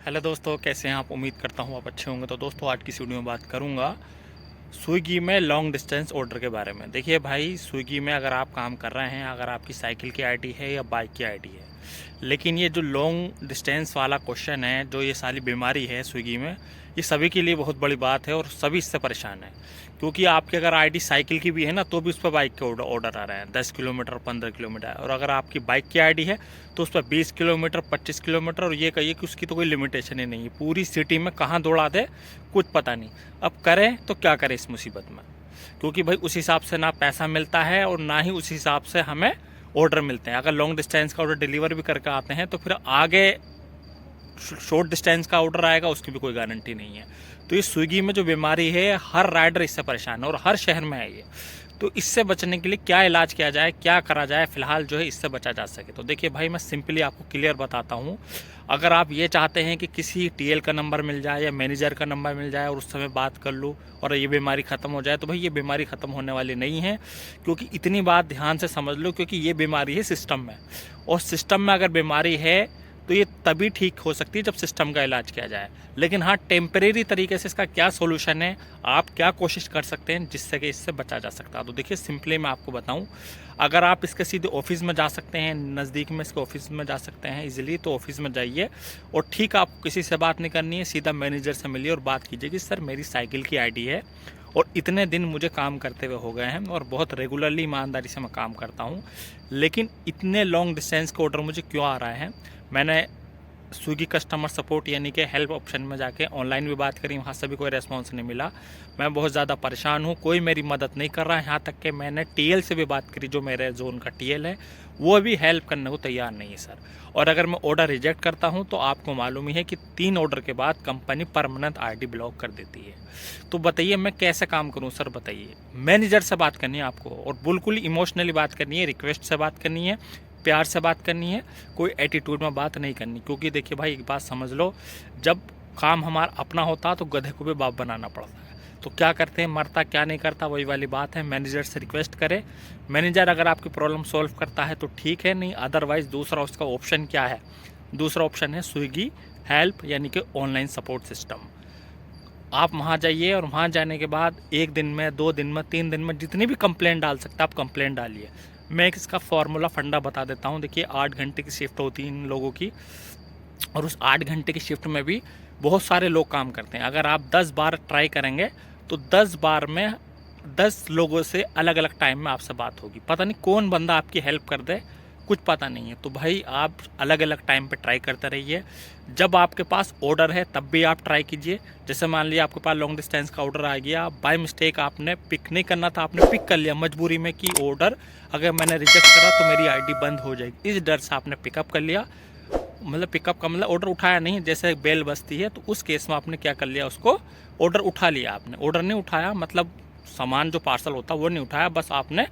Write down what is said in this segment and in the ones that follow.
Hello दोस्तों, कैसे हैं आप। उम्मीद करता हूँ आप अच्छे होंगे। तो दोस्तों, आज की इस वीडियो में बात करूँगा स्विगी में लॉन्ग डिस्टेंस ऑर्डर के बारे में। देखिए भाई, स्विगी में अगर आप काम कर रहे हैं, अगर आपकी साइकिल की आईडी है या बाइक की आईडी है, लेकिन ये जो लॉन्ग डिस्टेंस वाला क्वेश्चन है, जो ये सारी बीमारी है स्विगी में, ये सभी के लिए बहुत बड़ी बात है और सभी इससे परेशान है। क्योंकि आपकी अगर आईडी साइकिल की भी है ना, तो भी उस पर बाइक के ऑर्डर आ रहे हैं 10 किलोमीटर 15 किलोमीटर, और अगर आपकी बाइक की आईडी है तो उस पर 20 किलोमीटर 25 किलोमीटर, और ये कहिए कि उसकी तो कोई लिमिटेशन ही नहीं है। पूरी सिटी में कहाँ दौड़ा दे कुछ पता नहीं। अब करें तो क्या करें इस मुसीबत में, क्योंकि भाई उस हिसाब से ना पैसा मिलता है और ना ही उस हिसाब से हमें ऑर्डर मिलते हैं। अगर लॉन्ग डिस्टेंस का ऑर्डर डिलीवर भी करके आते हैं तो फिर आगे शॉर्ट डिस्टेंस का ऑर्डर आएगा, उसकी भी कोई गारंटी नहीं है। तो ये स्विगी में जो बीमारी है, हर राइडर इससे परेशान है और हर शहर में है ये। तो इससे बचने के लिए क्या इलाज किया जाए, क्या करा जाए फिलहाल जो है इससे बचा जा सके। तो देखिए भाई, मैं सिंपली आपको क्लियर बताता हूँ। अगर आप ये चाहते हैं कि किसी टीएल का नंबर मिल जाए या मैनेजर का नंबर मिल जाए और उस समय बात कर लूँ और ये बीमारी ख़त्म हो जाए, तो भाई ये बीमारी ख़त्म होने वाली नहीं है। क्योंकि इतनी बात ध्यान से समझ लो, क्योंकि ये बीमारी है सिस्टम में, और सिस्टम में अगर बीमारी है तो ये तभी ठीक हो सकती है जब सिस्टम का इलाज किया जाए। लेकिन हाँ, टेम्परेरी तरीके से इसका क्या सोल्यूशन है, आप क्या कोशिश कर सकते हैं जिससे कि इससे बचा जा सकता है। तो देखिए सिंपली मैं आपको बताऊं, अगर आप इसके सीधे ऑफिस में जा सकते हैं, नज़दीक में इसके ऑफिस में जा सकते हैं इजीली, तो ऑफिस में जाइए और ठीक, आपको किसी से बात नहीं करनी है, सीधा मैनेजर से मिलिए और बात कीजिए कि सर मेरी साइकिल की आईडी है और इतने दिन मुझे काम करते हुए हो गए हैं और बहुत रेगुलरली ईमानदारी से मैं काम करता हूँ, लेकिन इतने लॉन्ग डिस्टेंस के ऑर्डर मुझे क्यों आ रहे हैं। मैंने स्विगी कस्टमर सपोर्ट यानी कि हेल्प ऑप्शन में जाके ऑनलाइन भी बात करी, वहाँ से भी कोई रेस्पॉन्स नहीं मिला। मैं बहुत ज़्यादा परेशान हूँ, कोई मेरी मदद नहीं कर रहा है। यहाँ तक कि मैंने टीएल से भी बात करी, जो मेरे जोन का टीएल है, वो भी हेल्प करने को तैयार नहीं है सर। और अगर मैं ऑर्डर रिजेक्ट करता हूँ तो आपको मालूम ही है कि 3 ऑर्डर के बाद कंपनी परमानेंट आईडी ब्लॉक कर देती है। तो बताइए मैं कैसे काम करूँ सर, बताइए। मैनेजर से बात करनी है आपको और बिल्कुल इमोशनली बात करनी है, रिक्वेस्ट से बात करनी है, प्यार से बात करनी है, कोई एटीट्यूड में बात नहीं करनी। क्योंकि देखिए भाई, एक बात समझ लो, जब काम हमारा अपना होता तो गधे को भी बाप बनाना पड़ता है। तो क्या करते हैं, मरता क्या नहीं करता, वही वाली बात है। मैनेजर से रिक्वेस्ट करें, मैनेजर अगर आपकी प्रॉब्लम सॉल्व करता है तो ठीक है, नहीं अदरवाइज़ दूसरा उसका ऑप्शन क्या है, दूसरा ऑप्शन है स्विगी हेल्प यानी कि ऑनलाइन सपोर्ट सिस्टम। आप वहाँ जाइए और वहाँ जाने के बाद 1 दिन में, 2 दिन में, 3 दिन में जितनी भी कंप्लेंट डाल सकते हैं आप कंप्लेंट डालिए। मैं एक इसका फॉर्मूला फंडा बता देता हूँ। देखिए 8 घंटे की शिफ्ट होती है इन लोगों की, और उस 8 घंटे की शिफ्ट में भी बहुत सारे लोग काम करते हैं। अगर आप 10 बार ट्राई करेंगे तो 10 बार में 10 लोगों से अलग अलग टाइम में आपसे बात होगी। पता नहीं कौन बंदा आपकी हेल्प कर दे, कुछ पता नहीं है। तो भाई आप अलग अलग टाइम पे ट्राई करते रहिए। जब आपके पास ऑर्डर है तब भी आप ट्राई कीजिए। जैसे मान लिया आपके पास लॉन्ग डिस्टेंस का ऑर्डर आ गया, बाय मिस्टेक आपने पिक नहीं करना था, आपने पिक कर लिया मजबूरी में कि ऑर्डर अगर मैंने रिजेक्ट करा तो मेरी आईडी बंद हो जाएगी, इस डर से आपने पिकअप कर लिया। मतलब पिकअप का मतलब ऑर्डर उठाया नहीं, जैसे बेल बजती है तो उस केस में आपने क्या कर लिया, उसको ऑर्डर उठा लिया। आपने ऑर्डर नहीं उठाया, मतलब सामान जो पार्सल होता है वो नहीं उठाया, बस आपने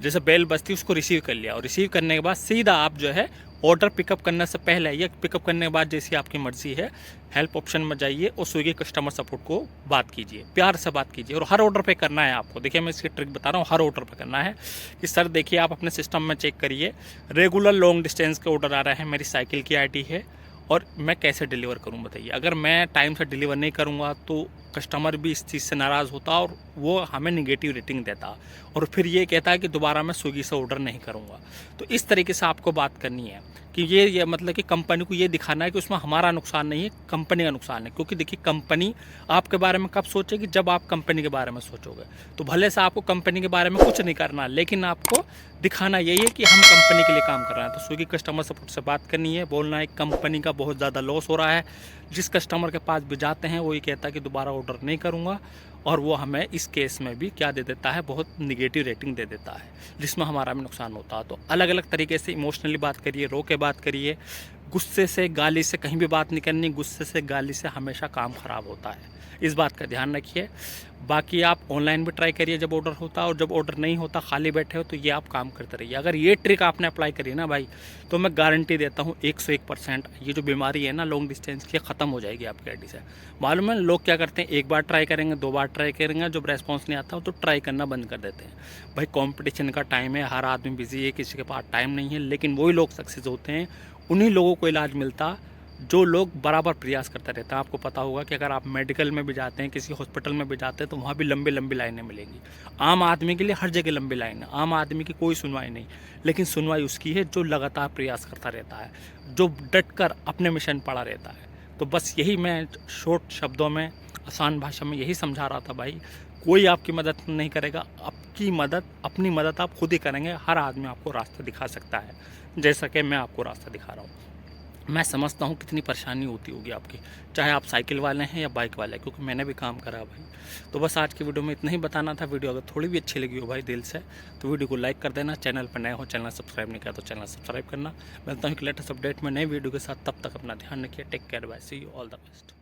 जैसे बेल बजती उसको रिसीव कर लिया। और रिसीव करने के बाद सीधा आप जो है ऑर्डर पिकअप करने से पहले या पिकअप करने के बाद, जैसी आपकी मर्जी है, हेल्प ऑप्शन में जाइए और स्विगी कस्टमर सपोर्ट को बात कीजिए, प्यार से बात कीजिए। और हर ऑर्डर पे करना है आपको। देखिए मैं इसकी ट्रिक बता रहा हूँ, हर ऑर्डर पे करना है कि सर देखिए, आप अपने सिस्टम में चेक करिए, रेगुलर लॉन्ग डिस्टेंस के ऑर्डर आ रहे हैं, मेरी साइकिल की आईडी है और मैं कैसे डिलीवर करूँ बताइए। अगर मैं टाइम से डिलीवर नहीं करूँगा तो कस्टमर भी इस चीज़ से नाराज़ होता और वो हमें निगेटिव रेटिंग देता, और फिर ये कहता है कि दोबारा मैं स्विगी से ऑर्डर नहीं करूँगा। तो इस तरीके से आपको बात करनी है कि ये मतलब कि कंपनी को ये दिखाना है कि उसमें हमारा नुकसान नहीं है, कंपनी का नुकसान है। क्योंकि देखिए कंपनी आपके बारे में कब सोचेगी, जब आप कंपनी के बारे में सोचोगे। तो भले से आपको कंपनी के बारे में कुछ नहीं करना, लेकिन आपको दिखाना यही है कि हम कंपनी के लिए काम कर रहे हैं। तो स्विगी कस्टमर सपोर्ट से बात करनी है, बोलना है कंपनी का बहुत ज़्यादा लॉस हो रहा है। जिस कस्टमर के पास भी जाते हैं वो ये कहता है कि दोबारा ऑर्डर नहीं करूँगा, और वो हमें इस केस में भी क्या दे देता है, बहुत निगेटिव रेटिंग दे देता है, जिसमें हमारा भी नुकसान होता है। तो अलग अलग तरीके से इमोशनली बात करिए, रो के बात करिए, गुस्से से गाली से कहीं भी बात नहीं करनी। गुस्से से गाली से हमेशा काम ख़राब होता है, इस बात का ध्यान रखिए। बाकी आप ऑनलाइन भी ट्राई करिए जब ऑर्डर होता है, और जब ऑर्डर नहीं होता खाली बैठे हो तो ये आप काम करते रहिए। अगर ये ट्रिक आपने अप्लाई करी ना भाई, तो मैं गारंटी देता हूँ 101% ये जो बीमारी है ना लॉन्ग डिस्टेंस की, ख़त्म हो जाएगी आपकी आईडी से। मालूम है लोग क्या करते हैं, 1 बार ट्राई करेंगे, 2 बार ट्राई करेंगे, जब रेस्पॉन्स नहीं आता तो ट्राई करना बंद कर देते हैं। भाई कॉम्पिटिशन का टाइम है, हर आदमी बिजी है, किसी के पास टाइम नहीं है, लेकिन वही लोग सक्सेस होते हैं, उन्हीं लोगों को इलाज मिलता जो लोग बराबर प्रयास करते रहते हैं। आपको पता होगा कि अगर आप मेडिकल में भी जाते हैं, किसी हॉस्पिटल में भी जाते हैं, तो वहाँ भी लंबी लंबी लाइनें मिलेंगी। आम आदमी के लिए हर जगह लंबी लाइन है, आम आदमी की कोई सुनवाई नहीं, लेकिन सुनवाई उसकी है जो लगातार प्रयास करता रहता है, जो डट कर अपने मिशन पड़ा रहता है। तो बस यही मैं शॉर्ट शब्दों में, आसान भाषा में यही समझा रहा था भाई, कोई आपकी मदद नहीं करेगा, आपकी मदद, अपनी मदद आप खुद ही करेंगे। हर आदमी आपको रास्ता दिखा सकता है, जैसा कि मैं आपको रास्ता दिखा रहा हूँ। मैं समझता हूँ कितनी परेशानी होती होगी आपकी, चाहे आप साइकिल वाले हैं या बाइक वाले, क्योंकि मैंने भी काम करा भाई। तो बस आज की वीडियो में इतना ही बताना था। वीडियो अगर थोड़ी भी अच्छी लगी हो भाई दिल से, तो वीडियो को लाइक कर देना। चैनल पर नए हो, चैनल सब्सक्राइब नहीं किया तो चैनल सब्सक्राइब करना। मिलता हूँ एक लेटेस्ट अपडेट में नई वीडियो के साथ, तब तक अपना ध्यान रखिए। Take care, bye, see you, all the best.